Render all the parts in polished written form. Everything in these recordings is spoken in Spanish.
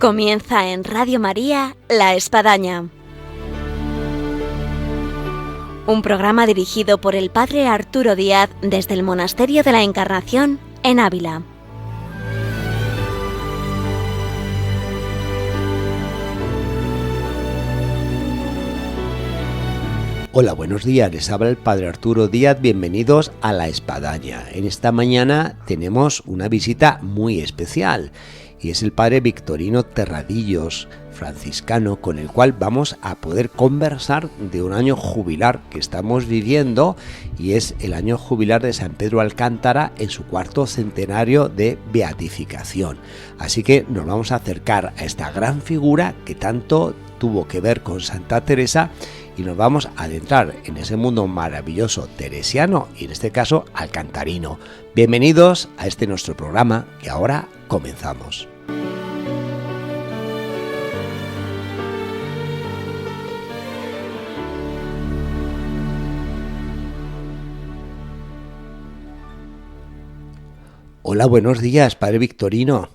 Comienza en Radio María La Espadaña, un programa dirigido por el Padre Arturo Díaz desde el Monasterio de la Encarnación en Ávila. Hola, buenos días, les habla el Padre Arturo Díaz, bienvenidos a La Espadaña. En esta mañana tenemos una visita muy especial y es el Padre Victorino Terradillos, franciscano, con el cual vamos a poder conversar de un año jubilar que estamos viviendo, y es el año jubilar de San Pedro Alcántara en su cuarto centenario de beatificación. Así que nos vamos a acercar a esta gran figura que tanto tuvo que ver con Santa Teresa y nos vamos a adentrar en ese mundo maravilloso teresiano y en este caso alcantarino. Bienvenidos a este nuestro programa que ahora comenzamos. Hola, buenos días, Padre Victorino.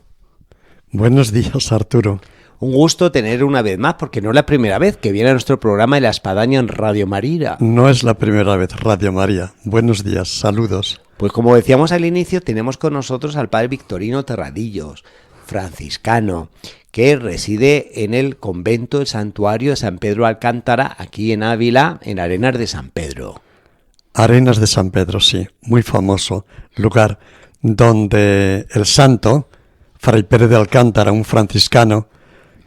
Buenos días, Arturo. Un gusto tener una vez más, porque no es la primera vez que viene a nuestro programa de La Espadaña en Radio María. No es la primera vez, Radio María. Buenos días, saludos. Pues como decíamos al inicio, tenemos con nosotros al Padre Victorino Terradillos, franciscano, que reside en el convento del santuario de San Pedro Alcántara, aquí en Ávila, en Arenas de San Pedro. Arenas de San Pedro, sí, muy famoso lugar donde el santo, Fray Pérez de Alcántara, un franciscano,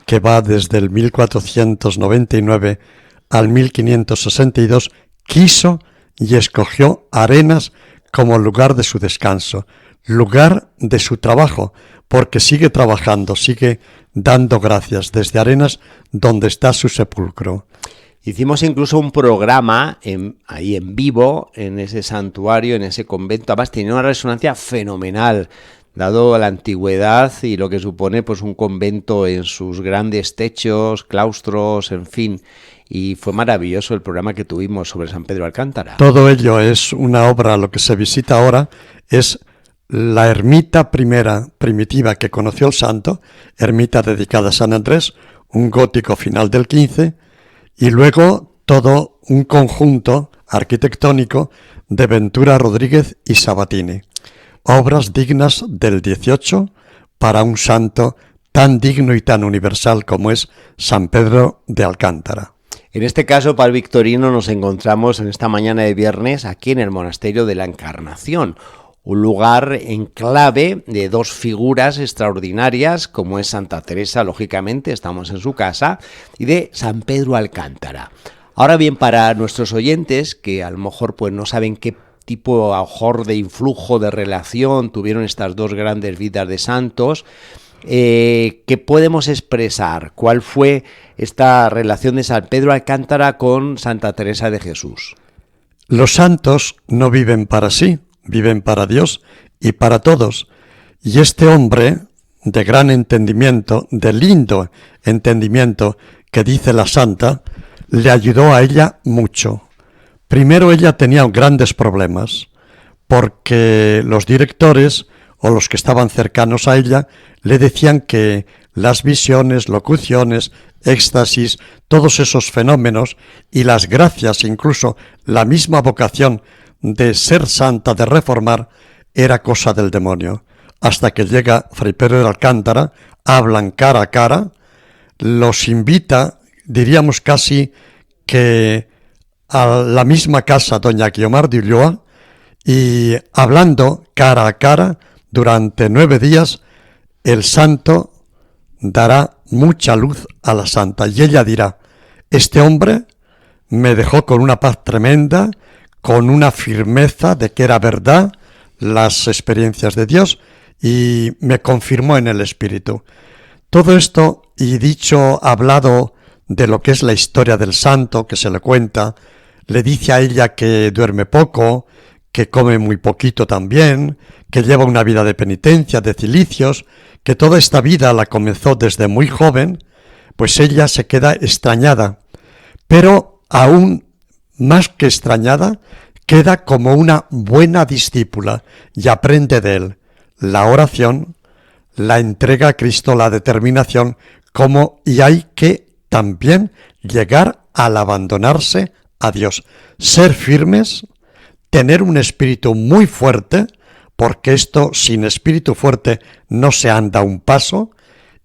que va desde el 1499 al 1562, quiso y escogió Arenas como lugar de su descanso, lugar de su trabajo, porque sigue trabajando, sigue dando gracias desde Arenas, donde está su sepulcro. Hicimos incluso un programa ahí en vivo, en ese santuario, en ese convento. Además tenía una resonancia fenomenal, dado la antigüedad y lo que supone pues un convento en sus grandes techos, claustros, en fin. Y fue maravilloso el programa que tuvimos sobre San Pedro Alcántara. Todo ello es una obra, lo que se visita ahora es la ermita primitiva que conoció el santo, ermita dedicada a San Andrés, un gótico final del XV, y luego todo un conjunto arquitectónico de Ventura Rodríguez y Sabatini. Obras dignas del XVIII para un santo tan digno y tan universal como es San Pedro de Alcántara. En este caso, Padre Victorino, nos encontramos en esta mañana de viernes aquí en el Monasterio de la Encarnación, un lugar en clave de dos figuras extraordinarias, como es Santa Teresa, lógicamente, estamos en su casa, y de San Pedro Alcántara. Ahora bien, para nuestros oyentes, que a lo mejor pues no saben qué tipo a lo mejor de influjo, de relación tuvieron estas dos grandes vidas de santos, ¿qué podemos expresar? ¿Cuál fue esta relación de San Pedro Alcántara con Santa Teresa de Jesús? Los santos no viven para sí, viven para Dios y para todos. Y este hombre de gran entendimiento, de lindo entendimiento que dice la santa, le ayudó a ella mucho. Primero, ella tenía grandes problemas, porque los directores o los que estaban cercanos a ella le decían que las visiones, locuciones, éxtasis, todos esos fenómenos y las gracias, incluso la misma vocación de ser santa, de reformar, era cosa del demonio. Hasta que llega Fray Pedro de Alcántara, hablan cara a cara, los invita, diríamos casi que a la misma casa doña Guiomar de Ulloa, y hablando cara a cara durante 9 días, el santo dará mucha luz a la santa y ella dirá: este hombre me dejó con una paz tremenda, con una firmeza de que era verdad las experiencias de Dios y me confirmó en el Espíritu. Todo esto, y dicho, hablado de lo que es la historia del santo que se le cuenta, le dice a ella que duerme poco, que come muy poquito también, que lleva una vida de penitencia, de cilicios, que toda esta vida la comenzó desde muy joven, pues ella se queda extrañada, pero aún más que extrañada, queda como una buena discípula y aprende de él la oración, la entrega a Cristo, la determinación, y hay que también llegar al abandonarse a Dios, ser firmes, tener un espíritu muy fuerte, porque esto sin espíritu fuerte no se anda un paso,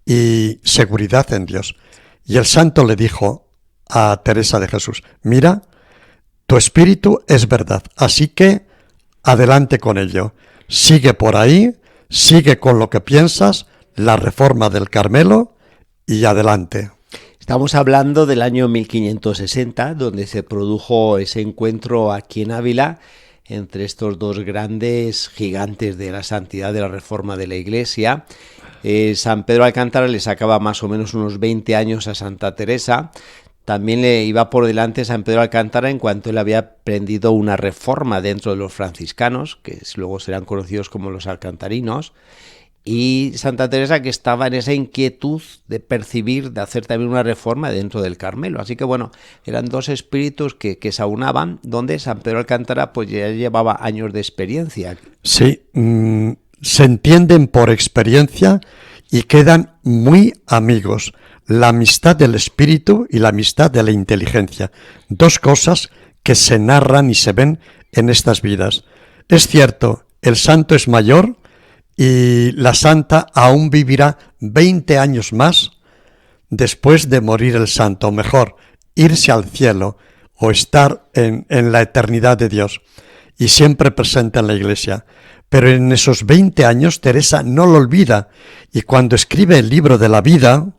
y seguridad en Dios. Y el santo le dijo a Teresa de Jesús: mira, tu espíritu es verdad, así que adelante con ello, sigue por ahí, sigue con lo que piensas, la reforma del Carmelo y adelante. Estamos hablando del año 1560, donde se produjo ese encuentro aquí en Ávila entre estos dos grandes gigantes de la santidad, de la reforma de la Iglesia. San Pedro Alcántara le sacaba más o menos unos 20 años a Santa Teresa. También le iba por delante San Pedro Alcántara en cuanto él había aprendido una reforma dentro de los franciscanos, que luego serán conocidos como los alcantarinos, y Santa Teresa, que estaba en esa inquietud de percibir, de hacer también una reforma dentro del Carmelo. Así que bueno, eran dos espíritus que se aunaban, donde San Pedro Alcántara pues ya llevaba años de experiencia. Sí, se entienden por experiencia y quedan muy amigos. La amistad del espíritu y la amistad de la inteligencia. Dos cosas que se narran y se ven en estas vidas. Es cierto, el santo es mayor y la santa aún vivirá 20 años más después de morir el santo. O mejor, irse al cielo o estar en la eternidad de Dios y siempre presente en la Iglesia. Pero en esos 20 años Teresa no lo olvida, y cuando escribe el libro de la vida,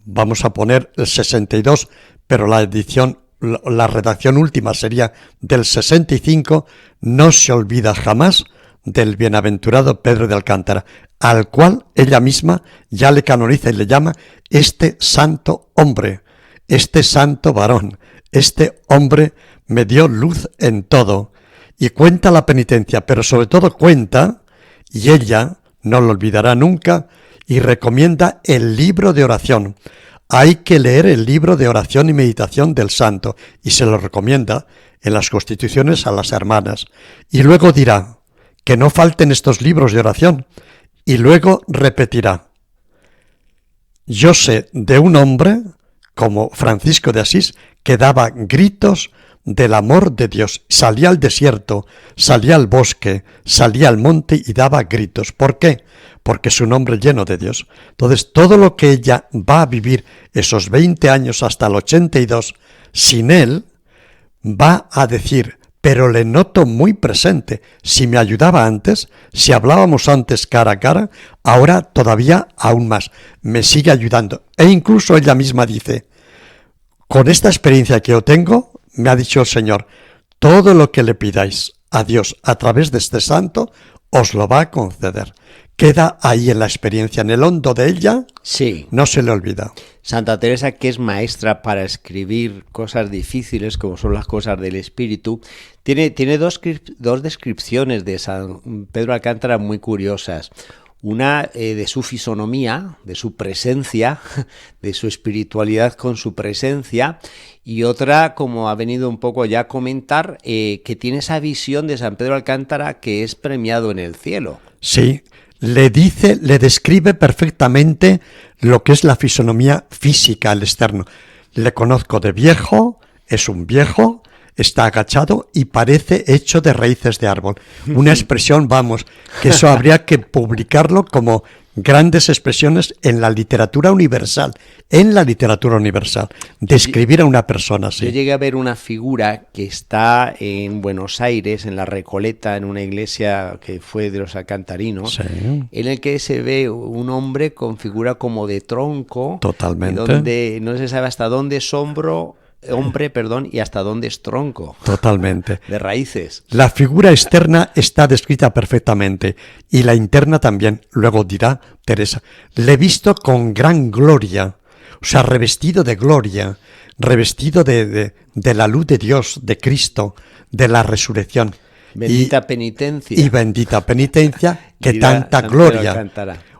vamos a poner el 62, pero la redacción última sería del 65, no se olvida jamás del bienaventurado Pedro de Alcántara, al cual ella misma ya le canoniza y le llama este santo hombre, este santo varón, este hombre me dio luz en todo. Y cuenta la penitencia, pero sobre todo cuenta, y ella no lo olvidará nunca, y recomienda el libro de oración. Hay que leer el libro de oración y meditación del santo, y se lo recomienda en las constituciones a las hermanas. Y luego dirá que no falten estos libros de oración, y luego repetirá: yo sé de un hombre como Francisco de Asís que daba gritos del amor de Dios. Salía al desierto, salía al bosque, salía al monte y daba gritos. ¿Por qué? Porque es un hombre lleno de Dios. Entonces, todo lo que ella va a vivir esos 20 años hasta el 82 sin él, va a decir: pero le noto muy presente. Si me ayudaba antes, si hablábamos antes cara a cara, ahora todavía aún más. Me sigue ayudando. E incluso ella misma dice: con esta experiencia que yo tengo, me ha dicho el Señor, todo lo que le pidáis a Dios a través de este santo, os lo va a conceder. Queda ahí en la experiencia, en el hondo de ella, sí, no se le olvida. Santa Teresa, que es maestra para escribir cosas difíciles, como son las cosas del espíritu, tiene dos descripciones de San Pedro Alcántara muy curiosas. Una de su fisonomía, de su presencia, de su espiritualidad con su presencia, y otra, como ha venido un poco ya a comentar, que tiene esa visión de San Pedro Alcántara que es premiado en el cielo. Sí, le describe perfectamente lo que es la fisonomía física, el externo. Le conozco de viejo, es un viejo, está agachado y parece hecho de raíces de árbol. Una expresión, vamos, que eso habría que publicarlo como grandes expresiones en la literatura universal, describir a una persona así. Yo llegué a ver una figura que está en Buenos Aires, en la Recoleta, en una iglesia que fue de los alcantarinos, sí, en el que se ve un hombre con figura como de tronco, totalmente, donde no se sabe hasta dónde es hombre, y hasta dónde es tronco. Totalmente. De raíces. La figura externa está descrita perfectamente y la interna también. Luego dirá Teresa: le he visto con gran gloria, o sea, revestido de gloria, revestido de la luz de Dios, de Cristo, de la resurrección. Bendita penitencia. Y bendita penitencia que tanta gloria.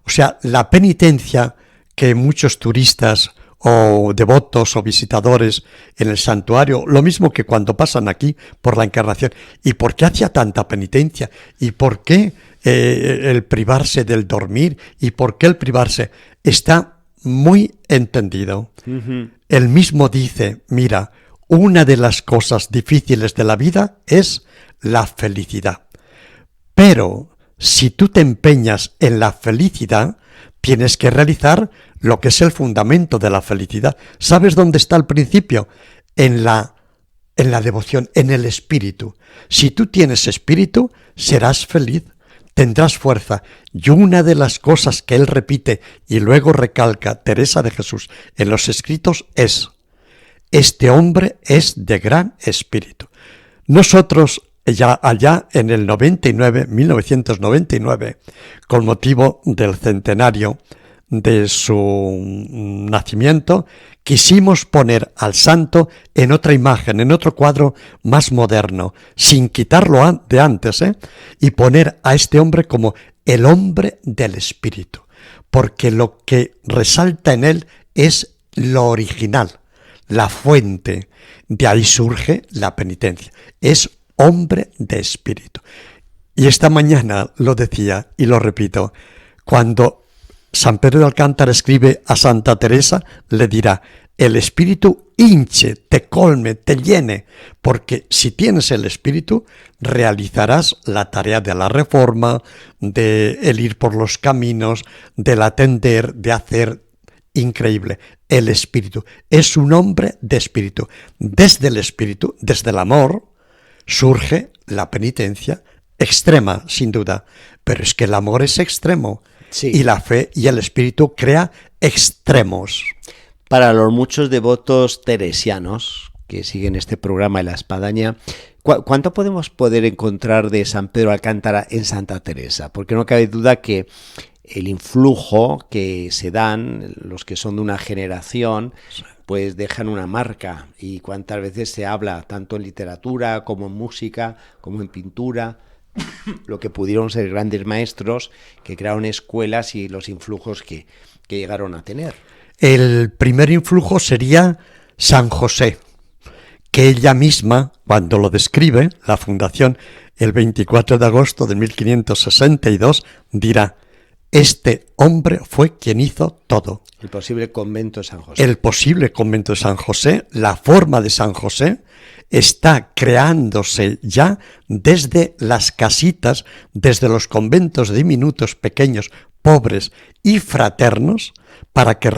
O sea, la penitencia que muchos turistas o devotos o visitadores en el santuario, lo mismo que cuando pasan aquí por la Encarnación. ¿Y por qué hacía tanta penitencia? ¿Y por qué el privarse del dormir? ¿Y por qué el privarse? Está muy entendido. Él mismo dice, mira, una de las cosas difíciles de la vida es la felicidad. Pero si tú te empeñas en la felicidad, tienes que realizar lo que es el fundamento de la felicidad. ¿Sabes dónde está el principio? En la devoción, en el espíritu. Si tú tienes espíritu, serás feliz, tendrás fuerza. Y una de las cosas que él repite y luego recalca Teresa de Jesús en los escritos es: este hombre es de gran espíritu. Nosotros ya allá en el 1999, con motivo del centenario de su nacimiento, quisimos poner al santo en otra imagen, en otro cuadro más moderno, sin quitarlo de antes, y poner a este hombre como el hombre del espíritu, porque lo que resalta en él es lo original, la fuente. De ahí surge la penitencia. Es hombre de espíritu. Y esta mañana lo decía y lo repito, cuando San Pedro de Alcántara escribe a Santa Teresa, le dirá: el espíritu hinche, te colme, te llene, porque si tienes el espíritu, realizarás la tarea de la reforma, de el ir por los caminos, del atender, de hacer. Increíble. El espíritu es un hombre de espíritu. Desde el espíritu, desde el amor, surge la penitencia extrema, sin duda. Pero es que el amor es extremo. Sí. Y la fe y el espíritu crea extremos. Para los muchos devotos teresianos que siguen este programa de La Espadaña, ¿cuánto podemos poder encontrar de San Pedro Alcántara en Santa Teresa? Porque no cabe duda que el influjo que se dan los que son de una generación, pues dejan una marca. Y cuántas veces se habla, tanto en literatura como en música, como en pintura, lo que pudieron ser grandes maestros que crearon escuelas y los influjos que llegaron a tener. El primer influjo sería San José, que ella misma, cuando lo describe, la fundación, el 24 de agosto de 1562, dirá: este hombre fue quien hizo todo. El posible convento de San José. El posible convento de San José, la forma de San José, está creándose ya desde las casitas, desde los conventos diminutos, pequeños, pobres y fraternos, para que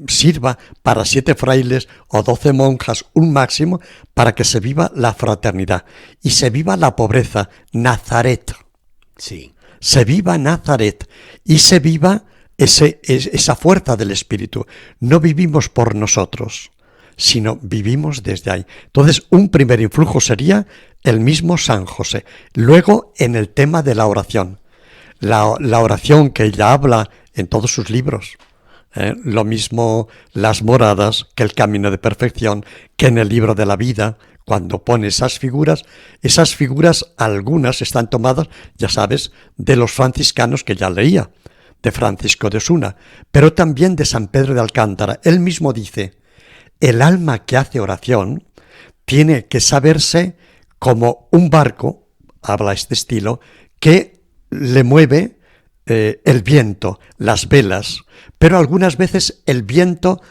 sirva para 7 frailes o 12 monjas, un máximo, para que se viva la fraternidad y se viva la pobreza. Nazaret. Sí. Se viva Nazaret y se viva esa fuerza del Espíritu. No vivimos por nosotros, sino vivimos desde ahí. Entonces, un primer influjo sería el mismo San José. Luego, en el tema de la oración. La oración que ella habla en todos sus libros. Lo mismo las moradas, que el camino de perfección, que en el libro de la vida. Cuando pone esas figuras algunas están tomadas, ya sabes, de los franciscanos que ya leía, de Francisco de Osuna, pero también de San Pedro de Alcántara. Él mismo dice: el alma que hace oración tiene que saberse como un barco, habla este estilo, que le mueve el viento, las velas, pero algunas veces el viento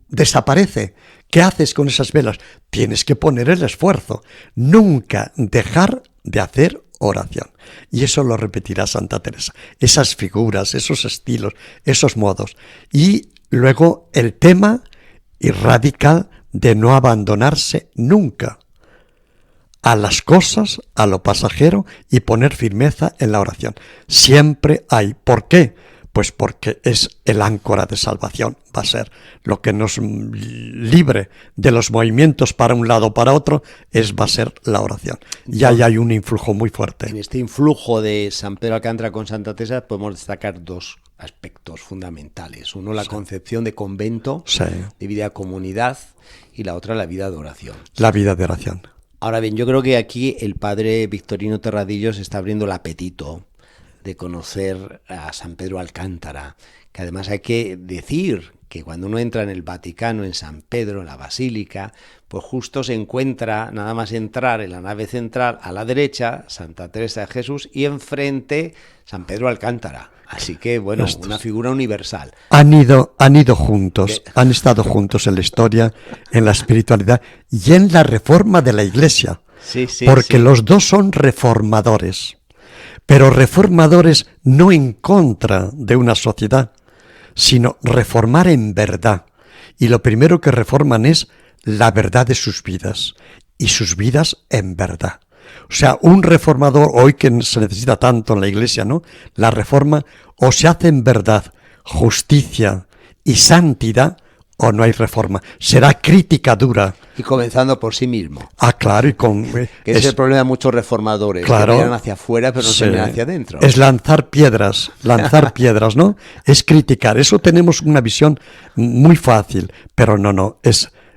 desaparece. ¿Qué haces con esas velas? Tienes que poner el esfuerzo, nunca dejar de hacer oración. Y eso lo repetirá Santa Teresa. Esas figuras, esos estilos, esos modos. Y luego el tema radical de no abandonarse nunca a las cosas, a lo pasajero, y poner firmeza en la oración. Siempre hay. ¿Por qué? Pues porque es el áncora de salvación, va a ser lo que nos libre de los movimientos para un lado o para otro, va a ser la oración. Y ahí hay un influjo muy fuerte. En este influjo de San Pedro Alcántara con Santa Teresa podemos destacar 2 aspectos fundamentales. Uno, la concepción de convento, de vida de comunidad, y la otra, la vida de oración. La vida de oración. Ahora bien, yo creo que aquí el padre Victorino Terradillos está abriendo el apetito de conocer a San Pedro Alcántara, que además hay que decir que cuando uno entra en el Vaticano, en San Pedro, en la Basílica, pues justo se encuentra, nada más entrar en la nave central, a la derecha, Santa Teresa de Jesús, y enfrente San Pedro Alcántara. Así que, bueno, una figura universal. Han ido juntos, han estado juntos en la historia, en la espiritualidad y en la reforma de la Iglesia. Sí, porque los dos son reformadores, pero reformadores no en contra de una sociedad, sino reformar en verdad. Y lo primero que reforman es la verdad de sus vidas, y sus vidas en verdad. O sea, un reformador, hoy que se necesita tanto en la Iglesia, ¿no? La reforma o se hace en verdad, justicia y santidad, o no hay reforma. Será crítica dura. Y comenzando por sí mismo. Claro, que es el problema de muchos reformadores, claro, que miran hacia afuera pero no se miran hacia adentro. Es lanzar piedras, ¿no? Es criticar. Eso tenemos una visión muy fácil, pero no,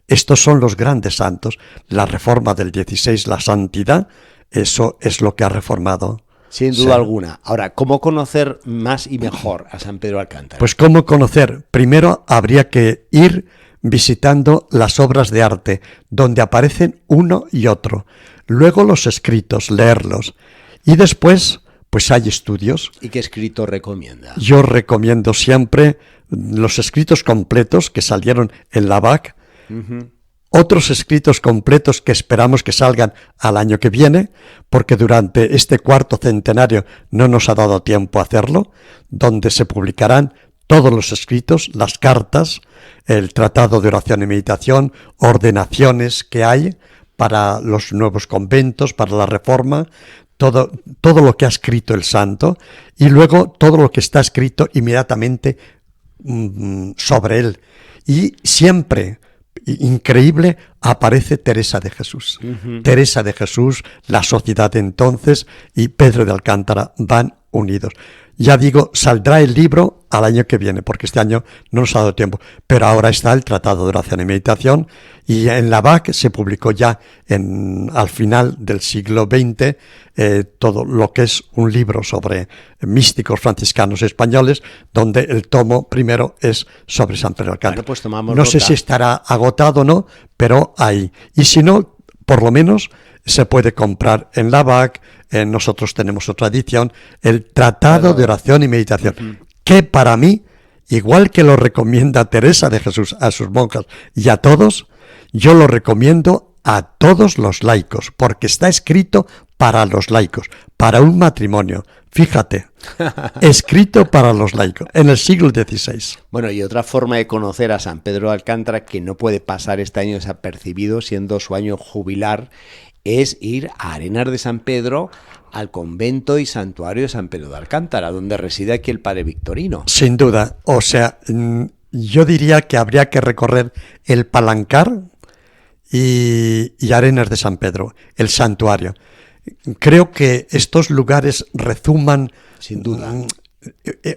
estos son los grandes santos. La reforma del 16, la santidad, eso es lo que ha reformado. Sin duda alguna. Ahora, ¿cómo conocer más y mejor a San Pedro Alcántara? Pues ¿cómo conocer? Primero habría que ir visitando las obras de arte, donde aparecen uno y otro. Luego los escritos, leerlos. Y después, pues hay estudios. ¿Y qué escrito recomienda? Yo recomiendo siempre los escritos completos que salieron en la BAC. Otros escritos completos que esperamos que salgan al año que viene, porque durante este cuarto centenario no nos ha dado tiempo a hacerlo, donde se publicarán todos los escritos, las cartas, el tratado de oración y meditación, ordenaciones que hay para los nuevos conventos, para la reforma, todo lo que ha escrito el santo, y luego todo lo que está escrito inmediatamente sobre él. Y siempre, increíble, aparece Teresa de Jesús. Teresa de Jesús, la sociedad entonces, y Pedro de Alcántara van unidos. Ya digo, saldrá el libro al año que viene, porque este año no nos ha dado tiempo, pero ahora está el Tratado de Oración y Meditación, y en la BAC se publicó ya al final del siglo XX todo lo que es un libro sobre místicos franciscanos españoles, donde el tomo primero es sobre San Pedro Alcántara. Bueno, pues tomamos no sé si estará agotado o no, pero hay. Y si no, por lo menos se puede comprar en la BAC. Nosotros tenemos otra edición, el Tratado de Oración y Meditación, que para mí, igual que lo recomienda Teresa de Jesús a sus monjas y a todos, yo lo recomiendo a todos los laicos, porque está escrito para los laicos, para un matrimonio. Fíjate, escrito para los laicos, en el siglo XVI. Bueno, y otra forma de conocer a San Pedro de Alcántara, que no puede pasar este año desapercibido, siendo su año jubilar, es ir a Arenas de San Pedro, al convento y santuario de San Pedro de Alcántara, donde reside aquí el padre Victorino. Sin duda, o sea, yo diría que habría que recorrer el Palancar y Arenas de San Pedro, el santuario. Creo que estos lugares rezuman, sin duda.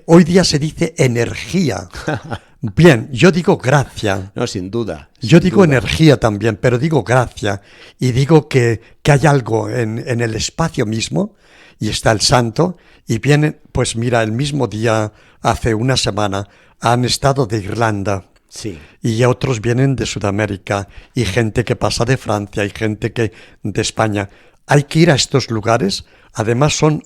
Hoy día se dice energía. Bien, yo digo gracia. No, sin duda. Yo digo energía también, pero digo gracia. Y digo que hay algo en el espacio mismo, y está el santo, y vienen, pues mira, el mismo día, hace una semana, han estado de Irlanda. Sí. Y otros vienen de Sudamérica, y gente que pasa de Francia, y gente que de España. Hay que ir a estos lugares, además son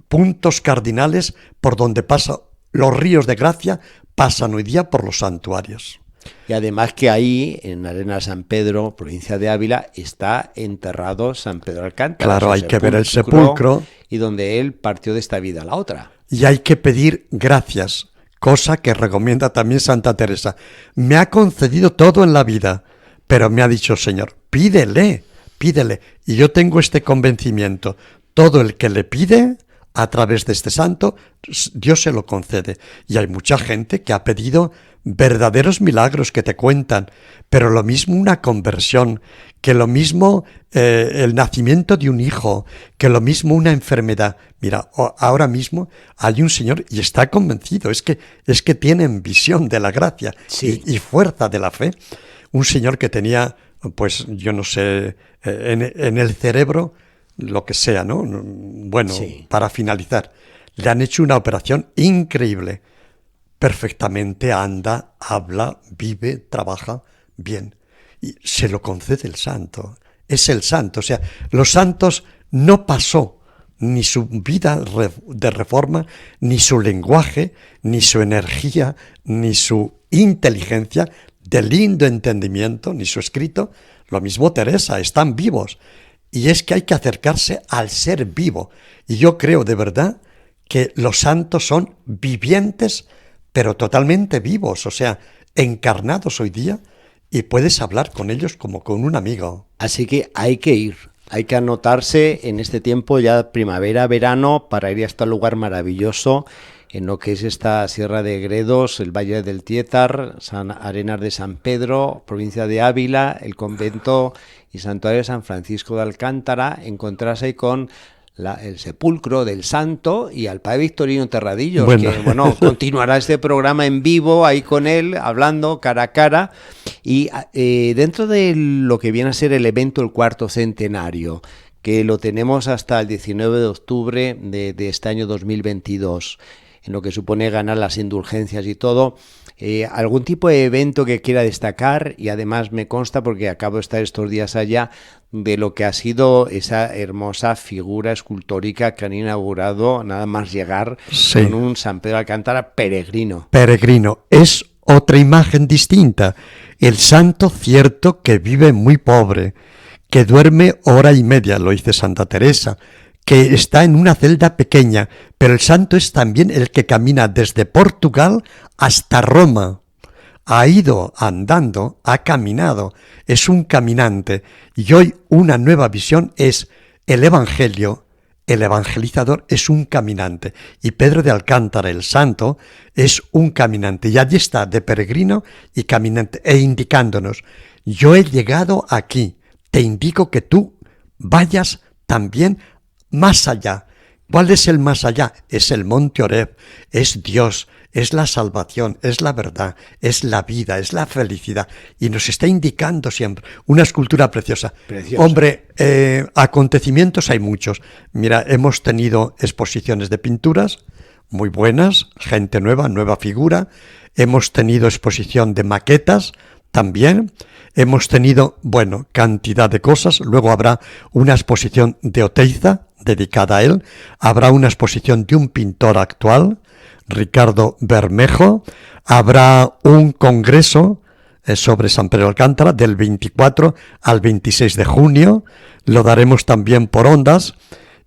puntos cardinales por donde pasan los ríos de gracia, pasan hoy día por los santuarios. Y además que ahí, en Arena de San Pedro, provincia de Ávila, está enterrado San Pedro Alcántara. Claro, hay que ver el sepulcro. Y donde él partió de esta vida a la otra. Y hay que pedir gracias, cosa que recomienda también Santa Teresa. Me ha concedido todo en la vida, pero me ha dicho, Señor, pídele. Y yo tengo este convencimiento, todo el que le pide, a través de este santo, Dios se lo concede. Y hay mucha gente que ha pedido verdaderos milagros que te cuentan, pero lo mismo una conversión, que lo mismo el nacimiento de un hijo, que lo mismo una enfermedad. Mira, ahora mismo hay un señor y está convencido, es que tienen visión de la gracia, sí, y fuerza de la fe. Un señor que tenía, pues yo no sé, en el cerebro, lo que sea, ¿no? Bueno, sí. Para finalizar, le han hecho una operación increíble. Perfectamente anda, habla, vive, trabaja bien. Y se lo concede el santo. Es el santo. O sea, los santos no pasó ni su vida de reforma, ni su lenguaje, ni su energía, ni su inteligencia, de lindo entendimiento, ni su escrito. Lo mismo Teresa, están vivos. Y es que hay que acercarse al ser vivo. Y yo creo de verdad que los santos son vivientes, pero totalmente vivos, o sea, encarnados hoy día, y puedes hablar con ellos como con un amigo. Así que hay que ir, hay que anotarse en este tiempo ya primavera, verano, para ir a este lugar maravilloso en lo que es esta Sierra de Gredos, el Valle del Tiétar, Arenas de San Pedro, provincia de Ávila, el convento y santuario de San Francisco de Alcántara, encontrarse con el sepulcro del santo y al padre Victorino Terradillos, que continuará este programa en vivo ahí con él, hablando cara a cara. Y dentro de lo que viene a ser el evento, el cuarto centenario, que lo tenemos hasta el 19 de octubre de este año 2022, en lo que supone ganar las indulgencias y todo, algún tipo de evento que quiera destacar, y además me consta, porque acabo de estar estos días allá, de lo que ha sido esa hermosa figura escultórica que han inaugurado nada más llegar, sí, con un San Pedro de Alcántara peregrino. Peregrino, es otra imagen distinta. El santo cierto que vive muy pobre, que duerme hora y media, lo dice Santa Teresa, que está en una celda pequeña, pero el santo es también el que camina desde Portugal hasta Roma. Ha ido andando, ha caminado, es un caminante. Y hoy una nueva visión es el Evangelio, el evangelizador es un caminante. Y Pedro de Alcántara, el santo, es un caminante. Y allí está, de peregrino y caminante, e indicándonos, yo he llegado aquí, te indico que tú vayas también más allá. ¿Cuál es el más allá? Es el monte Oreb, es Dios, es la salvación, es la verdad, es la vida, es la felicidad. Y nos está indicando siempre una escultura preciosa. Hombre, acontecimientos hay muchos. Mira, hemos tenido exposiciones de pinturas muy buenas, gente nueva, nueva figura. Hemos tenido exposición de maquetas también. Hemos tenido, cantidad de cosas. Luego habrá una exposición de Oteiza, dedicada a él. Habrá una exposición de un pintor actual, Ricardo Bermejo. Habrá un congreso sobre San Pedro de Alcántara del 24 al 26 de junio. Lo daremos también por ondas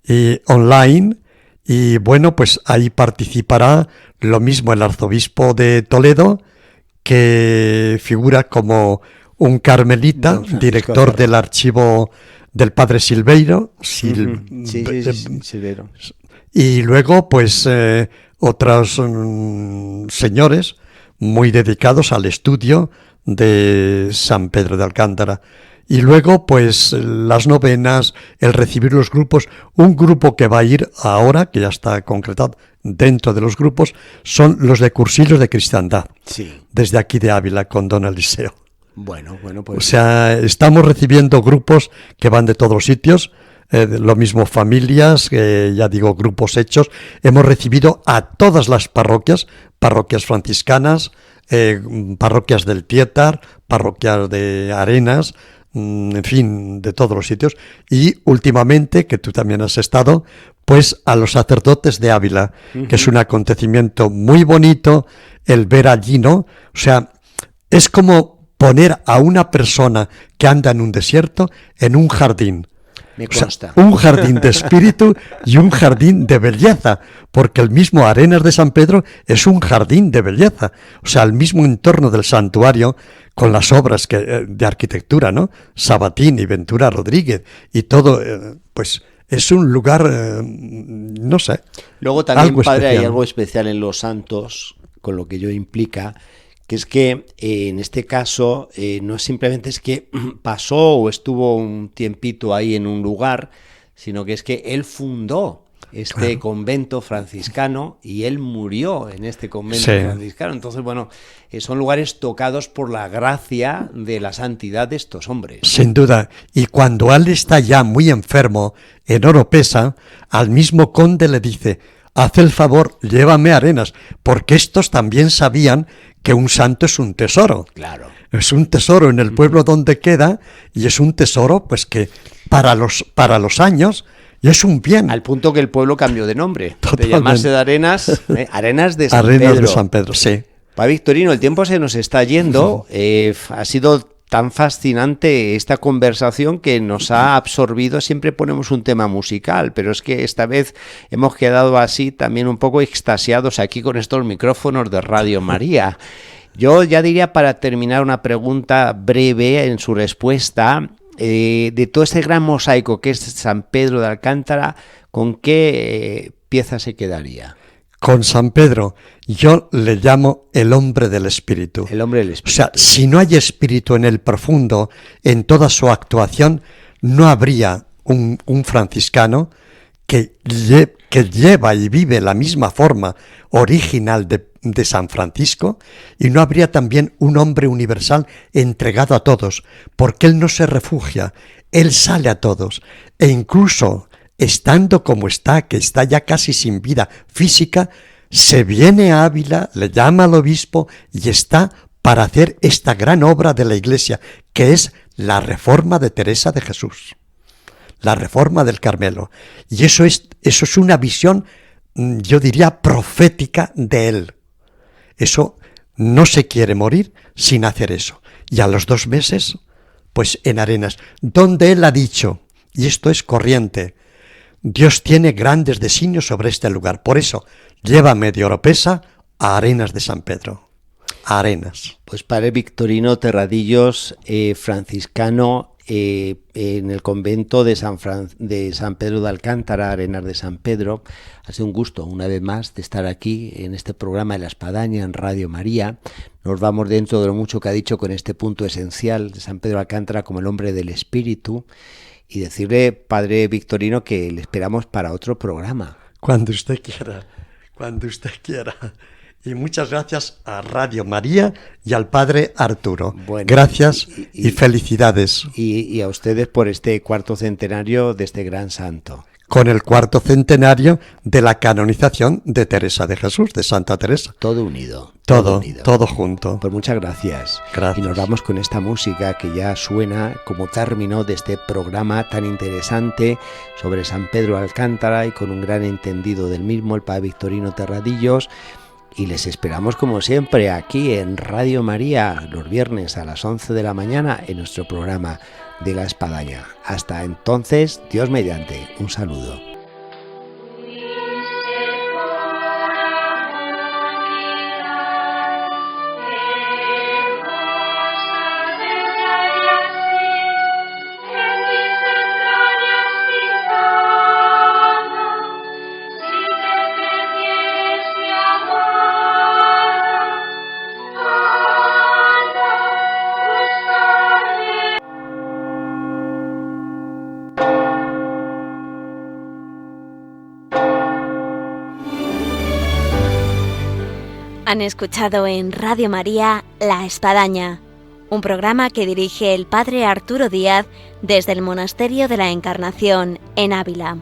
y online. Y pues ahí participará lo mismo el arzobispo de Toledo, que figura como un carmelita, director del archivo del padre Silveiro. Silveiro. Y luego otros señores muy dedicados al estudio de San Pedro de Alcántara. Y luego las novenas, el recibir los grupos. Un grupo que va a ir ahora, que ya está concretado dentro de los grupos, son los de cursillos de cristiandad. Sí. Desde aquí de Ávila con don Eliseo. Pues. O sea, estamos recibiendo grupos que van de todos los sitios, lo mismo familias, ya digo, grupos hechos. Hemos recibido a todas las parroquias franciscanas, parroquias del Tiétar, parroquias de Arenas, en fin, de todos los sitios. Y últimamente, que tú también has estado, a los sacerdotes de Ávila, que es un acontecimiento muy bonito el ver allí, ¿no? O sea, es como poner a una persona que anda en un desierto en un jardín. Me consta. O sea, un jardín de espíritu y un jardín de belleza, porque el mismo Arenas de San Pedro es un jardín de belleza. O sea, el mismo entorno del santuario, con las obras de arquitectura, ¿no? Sabatini y Ventura Rodríguez y todo, es un lugar, no sé. Luego también, algo padre, especial. Hay algo especial en los santos, con lo que ello implica, que es que en este caso no simplemente es que pasó o estuvo un tiempito ahí en un lugar, sino que es que él fundó este convento franciscano y él murió en este convento franciscano. Entonces, son lugares tocados por la gracia de la santidad de estos hombres. Sin duda. Y cuando él está ya muy enfermo en Oropesa, al mismo conde le dice: haz el favor, llévame a Arenas, porque estos también sabían que un santo es un tesoro. Claro. Es un tesoro en el pueblo donde queda, y es un tesoro pues que para los años, y es un bien. Al punto que el pueblo cambió de nombre. Totalmente. De llamarse de Arenas, Arenas de San Arenas Pedro. de San Pedro, sí. Padre Victorino, el tiempo se nos está yendo. Ha sido tan fascinante esta conversación que nos ha absorbido. Siempre ponemos un tema musical, pero es que esta vez hemos quedado así también un poco extasiados aquí con estos micrófonos de Radio María. Yo ya diría, para terminar, una pregunta breve en su respuesta. De todo este gran mosaico que es San Pedro de Alcántara, ¿con qué pieza se quedaría? Con San Pedro, yo le llamo el hombre del espíritu. El hombre del espíritu. O sea, si no hay espíritu en el profundo, en toda su actuación, no habría un franciscano que lleva y vive la misma forma original de San Francisco, y no habría también un hombre universal entregado a todos, porque él no se refugia, él sale a todos, e incluso estando como está, que está ya casi sin vida física, se viene a Ávila, le llama al obispo y está para hacer esta gran obra de la Iglesia, que es la reforma de Teresa de Jesús, la reforma del Carmelo. Y eso es una visión, yo diría, profética de él. Eso no se quiere morir sin hacer eso. Y a los 2 meses, pues en Arenas, donde él ha dicho, y esto es corriente, Dios tiene grandes designios sobre este lugar. Por eso, llévame de Oropesa a Arenas de San Pedro. A Arenas. Pues Padre Victorino Terradillos, franciscano en el convento de San Pedro de Alcántara, Arenas de San Pedro. Ha sido un gusto, una vez más, de estar aquí en este programa de La Espadaña en Radio María. Nos vamos, dentro de lo mucho que ha dicho, con este punto esencial de San Pedro de Alcántara como el hombre del espíritu. Y decirle, Padre Victorino, que le esperamos para otro programa. Cuando usted quiera, cuando usted quiera. Y muchas gracias a Radio María y al Padre Arturo. Bueno, gracias y felicidades. Y a ustedes por este 4º centenario de este gran santo. Con el 4º centenario de la canonización de Teresa de Jesús, de Santa Teresa. Todo unido. Todo junto. Pues muchas gracias. Gracias. Y nos vamos con esta música que ya suena como término de este programa tan interesante sobre San Pedro de Alcántara, y con un gran entendido del mismo, el Padre Victorino Terradillos. Y les esperamos, como siempre, aquí en Radio María, los viernes a las 11 de la mañana, en nuestro programa de La Espadaña. Hasta entonces, Dios mediante, un saludo. Han escuchado en Radio María La Espadaña, un programa que dirige el Padre Arturo Díaz desde el Monasterio de la Encarnación en Ávila.